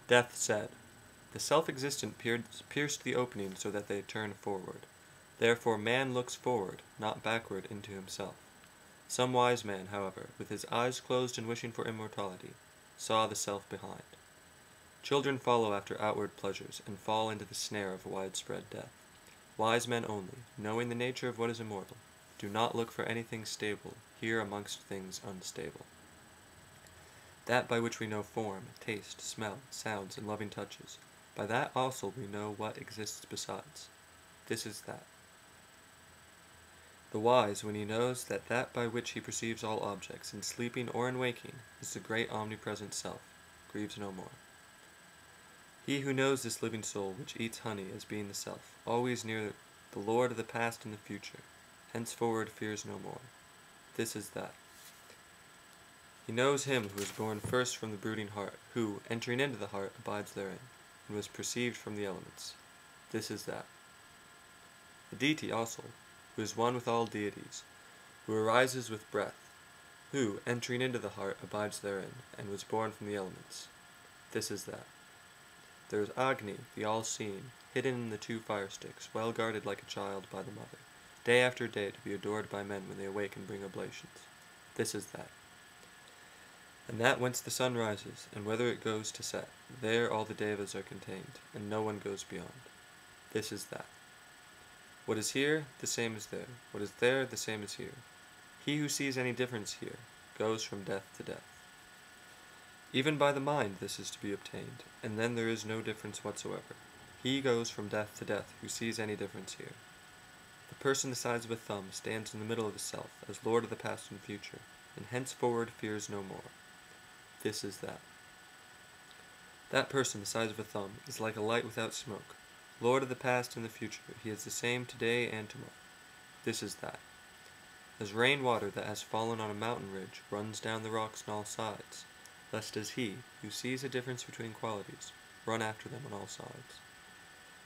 Death said, "The self-existent pierced the opening so that they turn forward. Therefore man looks forward, not backward into himself. Some wise man, however, with his eyes closed and wishing for immortality, saw the self behind. Children follow after outward pleasures, and fall into the snare of widespread death. Wise men only, knowing the nature of what is immortal, do not look for anything stable here amongst things unstable. That by which we know form, taste, smell, sounds, and loving touches, by that also we know what exists besides. This is that. The wise, when he knows that that by which he perceives all objects, in sleeping or in waking, is the great omnipresent self, grieves no more. He who knows this living soul, which eats honey as being the self, always near the Lord of the past and the future, henceforward fears no more. This is that. He knows him who is born first from the brooding heart, who, entering into the heart, abides therein, and was perceived from the elements. This is that. The deity also, who is one with all deities, who arises with breath, who, entering into the heart, abides therein, and was born from the elements. This is that. There is Agni, the all-seeing, hidden in the two fire-sticks, well guarded like a child by the mother, day after day to be adored by men when they awake and bring oblations. This is that. And that whence the sun rises, and whither it goes to set, there all the devas are contained, and no one goes beyond. This is that. What is here, the same is there. What is there, the same is here. He who sees any difference here, goes from death to death. Even by the mind this is to be obtained, and then there is no difference whatsoever. He goes from death to death who sees any difference here. The person the size of a thumb stands in the middle of the self, as lord of the past and future, and henceforward fears no more. This is that. That person the size of a thumb is like a light without smoke. Lord of the past and the future, he is the same today and tomorrow. This is that. As rain water that has fallen on a mountain ridge runs down the rocks on all sides, thus does he, who sees a difference between qualities, run after them on all sides.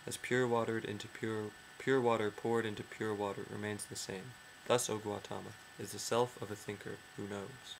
As pure water poured into pure water remains the same, thus, O Gautama, is the self of a thinker who knows.